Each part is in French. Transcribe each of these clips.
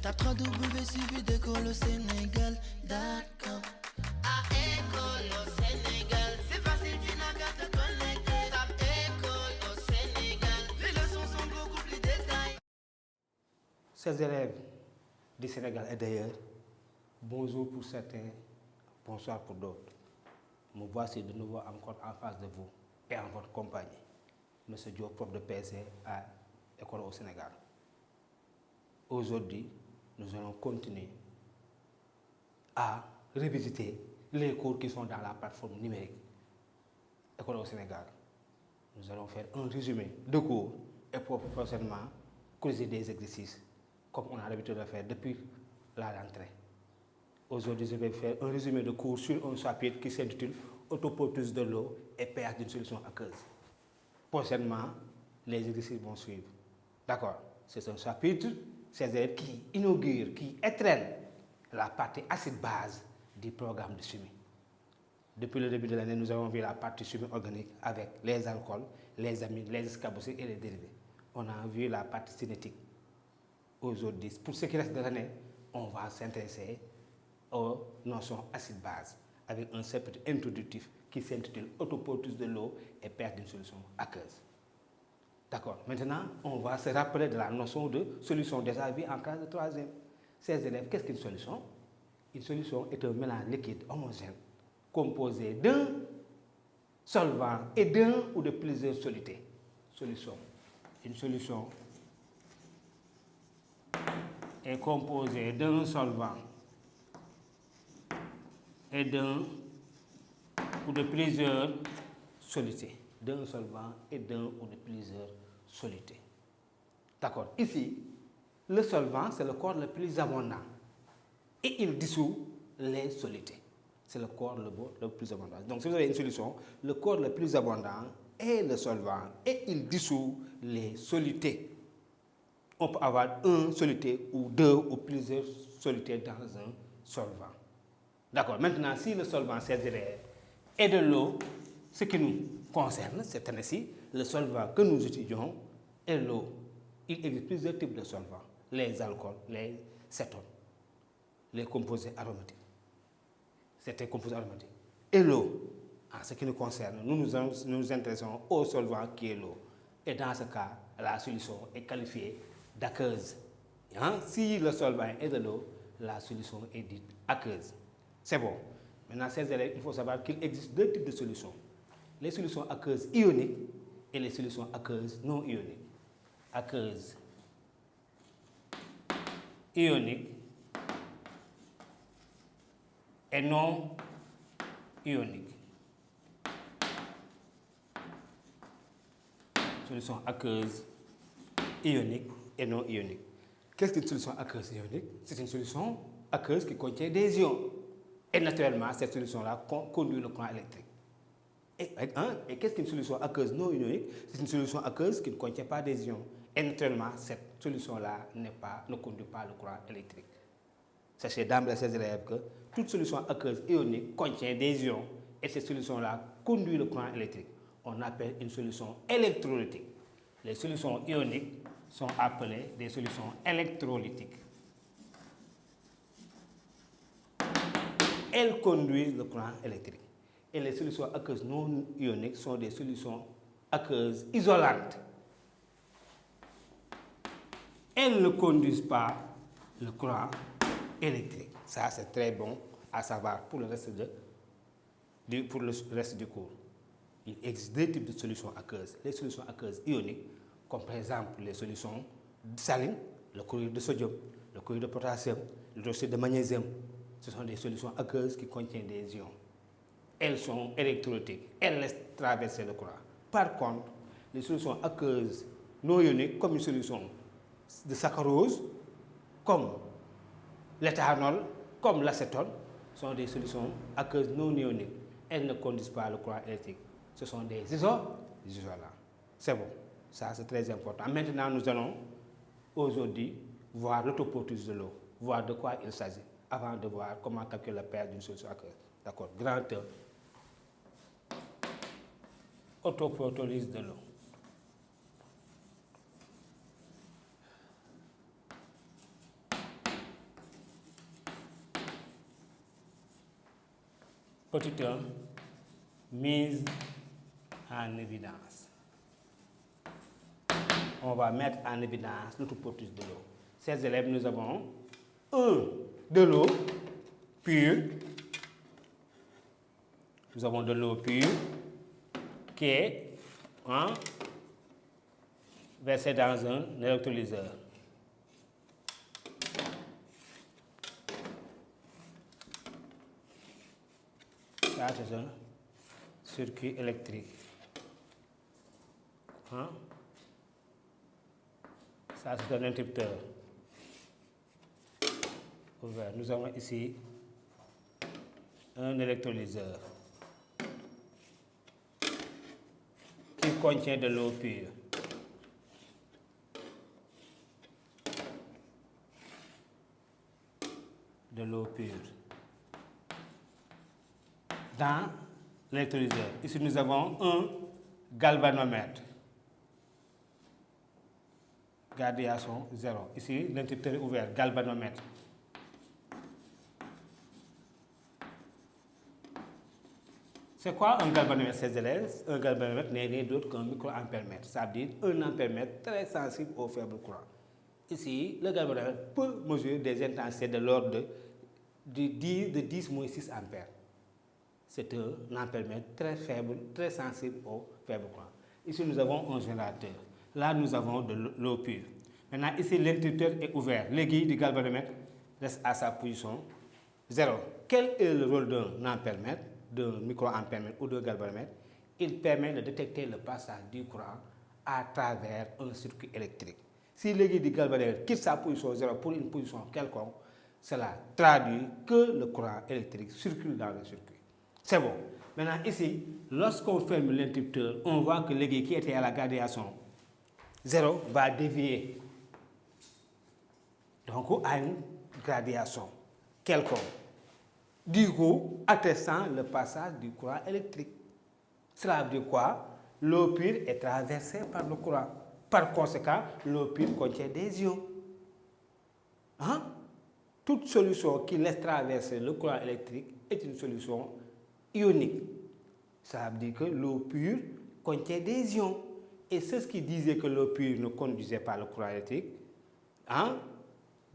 Tape www.suividécole au Sénégal.com. À école au Sénégal, c'est facile, tu n'as qu'à te connecter. Tape école au Sénégal, les leçons sont beaucoup plus détaillées. Chers élèves du Sénégal et d'ailleurs, bonjour pour certains, bonsoir pour d'autres. Me voici de nouveau encore en face de vous et en votre compagnie. Monsieur Diop, prof de PC à École au Sénégal. Aujourd'hui, nous allons continuer à revisiter les cours qui sont dans la plateforme numérique École au Sénégal. Nous allons faire un résumé de cours et prochainement creuser des exercices comme on a l'habitude de faire depuis la rentrée. Aujourd'hui, je vais faire un résumé de cours sur un chapitre qui s'intitule Autoporteuse de l'eau et pH d'une solution aqueuse. Prochainement, les exercices vont suivre. D'accord? C'est un chapitre, c'est-à-dire qui inaugure, qui étrenne la partie acide-base du programme de chimie. Depuis le début de l'année, nous avons vu la partie chimie organique avec les alcools, les amines, les escarboxyles et les dérivés. On a vu la partie cinétique. Aujourd'hui, pour ce qui reste de l'année, on va s'intéresser aux notions acide-base avec un chapitre introductif qui s'intitule Autoporteuse de l'eau et pH d'une solution aqueuse. D'accord. Maintenant, on va se rappeler de la notion de solution déjà vue en classe de troisième. Chers élèves, qu'est-ce qu'une solution? Une solution est un mélange liquide homogène composé d'un solvant et d'un ou de plusieurs solutés. Solution. Une solution est composée d'un solvant et d'un ou de plusieurs solutés. D'un solvant et d'un ou de plusieurs solutés. D'accord. Ici, le solvant, c'est le corps le plus abondant et il dissout les solutés. C'est le corps le plus abondant. Donc, si vous avez une solution, le corps le plus abondant est le solvant et il dissout les solutés. On peut avoir un soluté ou deux ou plusieurs solutés dans un solvant. D'accord. Maintenant, si le solvant est de l'eau, ce qui nous concerne cette année-ci, le solvant que nous étudions est l'eau. Il existe plusieurs types de solvants. Les alcools, les cétones, les composés aromatiques. Certains composés aromatiques. Et l'eau. En ce qui nous concerne, nous nous intéressons au solvant qui est l'eau. Et dans ce cas, la solution est qualifiée d'aqueuse. Si le solvant est de l'eau, la solution est dite aqueuse. C'est bon. Maintenant, chers élèves, il faut savoir qu'il existe deux types de solutions. Les solutions aqueuses ioniques et les solutions aqueuses non ioniques. Aqueuses ioniques et non ioniques. Solution aqueuse ionique et non ionique. Qu'est-ce qu'une solution aqueuse ionique? C'est une solution aqueuse qui contient des ions. Et naturellement, cette solution-là conduit le courant électrique. Et qu'est-ce qu'une solution aqueuse non ionique? C'est une solution aqueuse qui ne contient pas des ions. Et naturellement, cette solution-là ne conduit pas le courant électrique. Sachez d'emblée, chers élèves, que toute solution aqueuse ionique contient des ions. Et cette solution-là conduit le courant électrique. On appelle une solution électrolytique. Les solutions ioniques sont appelées des solutions électrolytiques. Elles conduisent le courant électrique. Et les solutions aqueuses non ioniques sont des solutions aqueuses isolantes. Elles ne conduisent pas le courant électrique. Ça, c'est très bon à savoir pour le reste du cours. Il existe deux types de solutions aqueuses. Les solutions aqueuses ioniques, comme par exemple les solutions salines, le chlorure de sodium, le chlorure de potassium, l'hydroxyde de magnésium. Ce sont des solutions aqueuses qui contiennent des ions. Elles sont électrolytiques. Elles laissent traverser le courant. Par contre, les solutions aqueuses non ioniques, comme une solution de saccharose, comme l'éthanol, comme l'acétone, sont des solutions aqueuses non ioniques. Elles ne conduisent pas le courant électrique. Ce sont des isolants. C'est bon. Ça, c'est très important. Maintenant, nous allons aujourd'hui voir l'autoporteuse de l'eau, voir de quoi il s'agit, avant de voir comment calculer le pH d'une solution aqueuse. D'accord. Grand E. Autoporteuse de l'eau. Petit 1, mise en évidence. On va mettre en évidence l'autoportus de l'eau. Chers élèves, nous avons de l'eau pure. Nous avons de l'eau pure qui est versée dans un électrolyseur. Ça, c'est un circuit électrique. Ça, c'est un interrupteur ouvert. Nous avons ici un électrolyseur qui contient de l'eau pure. De l'eau pure. Dans l'électrolyseur, ici nous avons un galvanomètre. Radiation 0. Ici, l'interrupteur est ouvert, galvanomètre. C'est quoi un galvanomètre, ces élèves? Un galvanomètre n'est rien d'autre qu'un microampèremètre. Ça veut dire un ampèremètre très sensible au faible courant. Ici, le galvanomètre peut mesurer des intensités de l'ordre de 10-6 ampères. C'est un ampèremètre très faible, très sensible au faible courant. Ici, nous avons un générateur. Là, nous avons de l'eau pure. Maintenant, ici, l'interrupteur est ouvert. L'aiguille du galvanomètre reste à sa position 0. Quel est le rôle d'un ampèremètre, d'un microampèremètre ou d'un galvanomètre? Il permet de détecter le passage du courant à travers un circuit électrique. Si l'aiguille du galvanomètre quitte sa position 0 pour une position quelconque, cela traduit que le courant électrique circule dans le circuit. C'est bon. Maintenant, ici, lorsqu'on ferme l'interrupteur, on voit que l'aiguille qui était à la gradation 0 va dévier. Donc, à une gradation quelconque. Du coup, attestant le passage du courant électrique. Cela veut dire quoi? L'eau pure est traversée par le courant. Par conséquent, l'eau pure contient des ions. Toute solution qui laisse traverser le courant électrique est une solution ionique. Ça veut dire que l'eau pure contient des ions. Et ceux qui disaient que l'eau pure ne conduisait pas le courant électrique,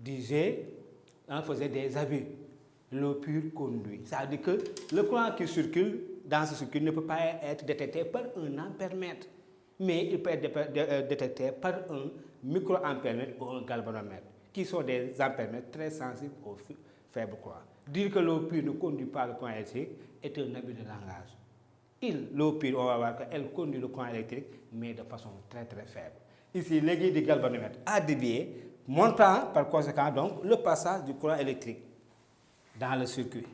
faisaient des abus. L'eau pure conduit. Ça veut dire que le courant qui circule dans ce circuit ne peut pas être détecté par un ampèremètre, mais il peut être détecté par un microampèremètre ou un galvanomètre, qui sont des ampèremètres très sensibles au faible courant. Dire que l'eau pure ne conduit pas le courant électrique est un abus de langage. L'eau pure, on va voir qu'elle conduit le courant électrique, mais de façon très très faible. Ici, l'aiguille du galvanomètre a dévié, montrant par conséquent donc le passage du courant électrique dans le circuit.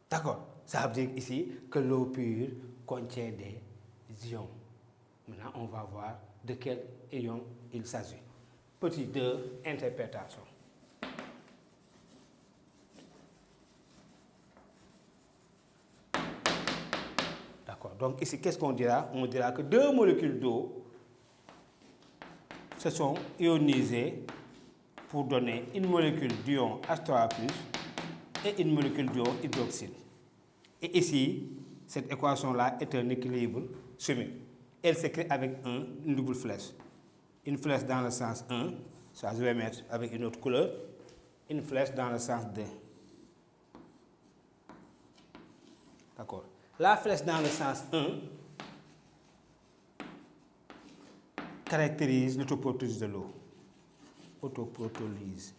D'accord. Ça veut dire ici que l'eau pure contient des ions. Maintenant, on va voir de quel ion il s'agit. Petit 2, interprétation. D'accord. Donc ici, qu'est-ce qu'on dira? On dira que deux molécules d'eau se sont ionisées pour donner une molécule d'ion H3+ et une molécule d'ion hydroxyle. Et ici, cette équation-là est un équilibre chimique. Elle s'écrit avec une double flèche. Une flèche dans le sens 1, ça je vais mettre avec une autre couleur. Une flèche dans le sens 2. D'accord. La flèche dans le sens 1 caractérise l'autoprotolyse de l'eau. Autoprotolyse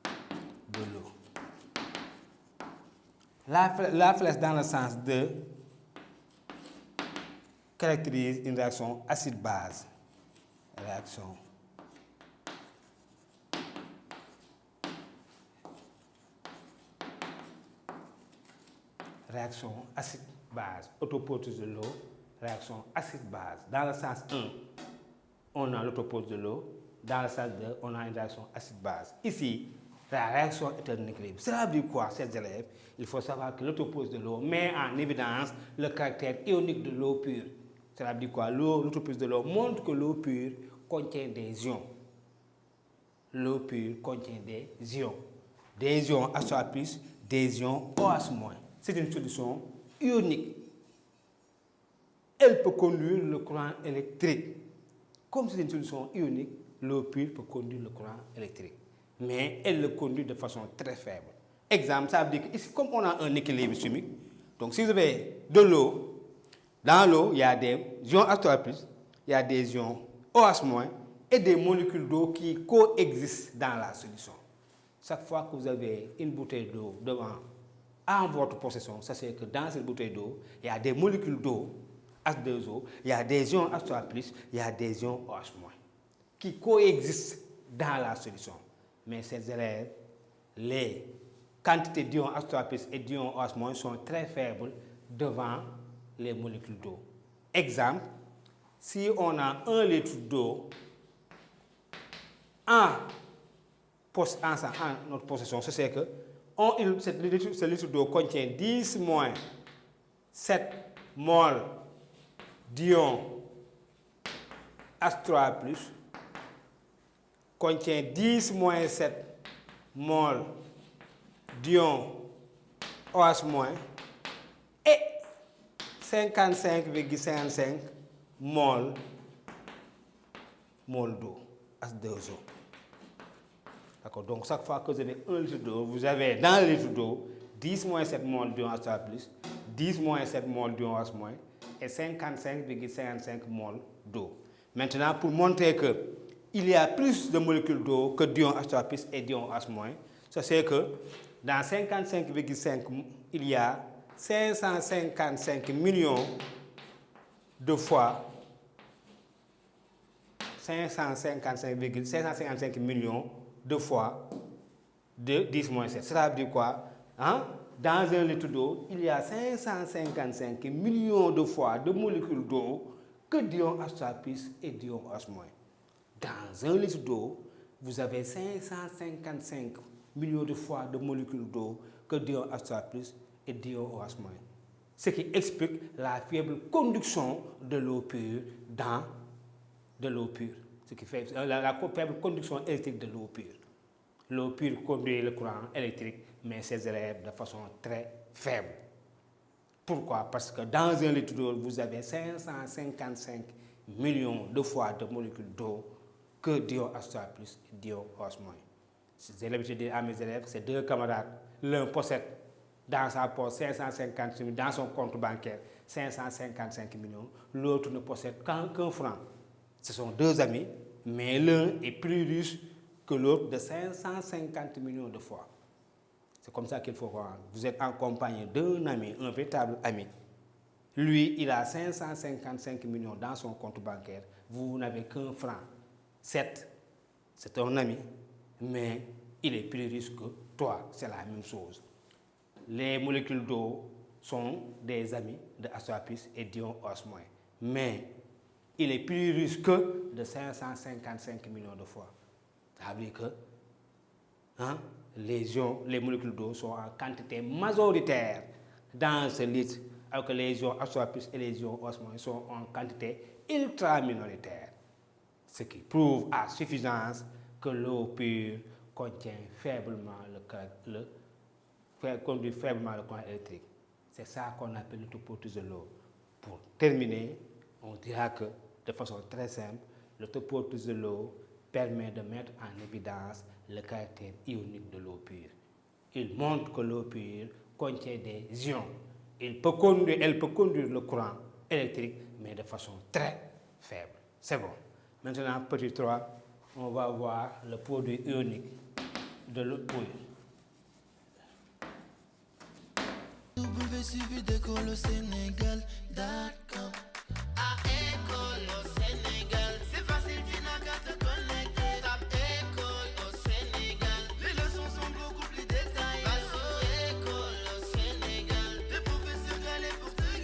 de l'eau. La flèche dans le sens 2 caractérise une réaction acide-base. Réaction acide-base. Autoprotolyse de l'eau, réaction acide-base. Dans le sens 1, on a l'autoprotolyse de l'eau. Dans le sens 2, on a une réaction acide-base. Ici, la réaction est un équilibre. Cela veut dire quoi, chers élèves? Il faut savoir que l'autoprotolyse de l'eau met en évidence le caractère ionique de l'eau pure. Cela veut dire quoi? L'autoprotolyse de l'eau montre que l'eau pure contient des ions. l'eau pure contient des ions H3+, des ions OH-. C'est une solution ionique. Elle peut conduire le courant électrique. Comme c'est une solution ionique, l'eau pure peut conduire le courant électrique. Mais elle le conduit de façon très faible. Exemple, ça veut dire que ici, comme on a un équilibre chimique, donc si vous avez de l'eau, dans l'eau, il y a des ions H3+, il y a des ions OH- et des molécules d'eau qui coexistent dans la solution. Chaque fois que vous avez une bouteille d'eau en votre possession, sachez que dans cette bouteille d'eau, il y a des molécules d'eau, H2O, il y a des ions H3+, il y a des ions OH- qui coexistent dans la solution. Mais ces élèves, les quantités d'ions H3+ et d'ions OH- sont très faibles devant les molécules d'eau. Exemple, si on a 1 litre d'eau en notre possession, c'est que ce litre d'eau contient 10 moins 7 mol d'ions H3+, contient 10 moins 7 mol d'ions OH- et 55,55 mol d'eau, H2O. D'accord, donc chaque fois que vous avez 1 litre d'eau, vous avez dans le litre d'eau 10 moins 7 mol d'ions H3+, 10 moins 7 mol d'ions OH- et 55,55 mol d'eau. Maintenant, pour montrer qu'il y a plus de molécules d'eau que d'ions H3+ et d'ions OH-, ça c'est que dans 55,5, il y a 555 millions de fois 555 millions de fois de 10 moins 7. Ça veut dire quoi? Dans un litre d'eau, il y a 555 millions de fois de molécules d'eau que d'ions H3+ et d'ions OH-. Dans un litre d'eau, vous avez 555 millions de fois de molécules d'eau que d'ions H3+ et d'ions OH-. Ce qui explique la faible conduction de l'eau pure dans de l'eau pure. Ce qui fait la faible conduction électrique de l'eau pure. L'eau pure conduit le courant électrique, mais ses élèves de façon très faible. Pourquoi? Parce que dans un litre d'eau, vous avez 555 millions de fois de molécules d'eau que d'ions H3+ et d'ions OH-. Je dis à mes élèves, ces deux camarades, l'un possède dans sa poche 555 millions, dans son compte bancaire 555 millions, l'autre ne possède qu'un franc. Ce sont deux amis, mais l'un est plus riche que l'autre de 550 millions de fois. C'est comme ça qu'il faut voir. Vous êtes en compagnie d'un ami, un véritable ami. Lui, il a 555 millions dans son compte bancaire. Vous n'avez qu'un franc. C'est un ami, mais il est plus riche que toi. C'est la même chose. Les molécules d'eau sont des amis de H3+ et d'ions OH-. Mais il est plus riche que de 555 millions de fois. Ça veut dire que les molécules d'eau sont en quantité majoritaire dans ce litre, alors que les ions H3+ et les ions OH- sont en quantité ultra minoritaire. Ce qui prouve à suffisance que l'eau pure contient faiblement conduit faiblement le courant électrique. C'est ça qu'on appelle le topotype de l'eau. Pour terminer, on dira que de façon très simple, le topotype de l'eau permet de mettre en évidence le caractère ionique de l'eau pure. Il montre que l'eau pure contient des ions. Elle peut conduire le courant électrique, mais de façon très faible. C'est bon. Maintenant, petit 3, on va voir le produit ionique de l'eau pure. Sénégal.com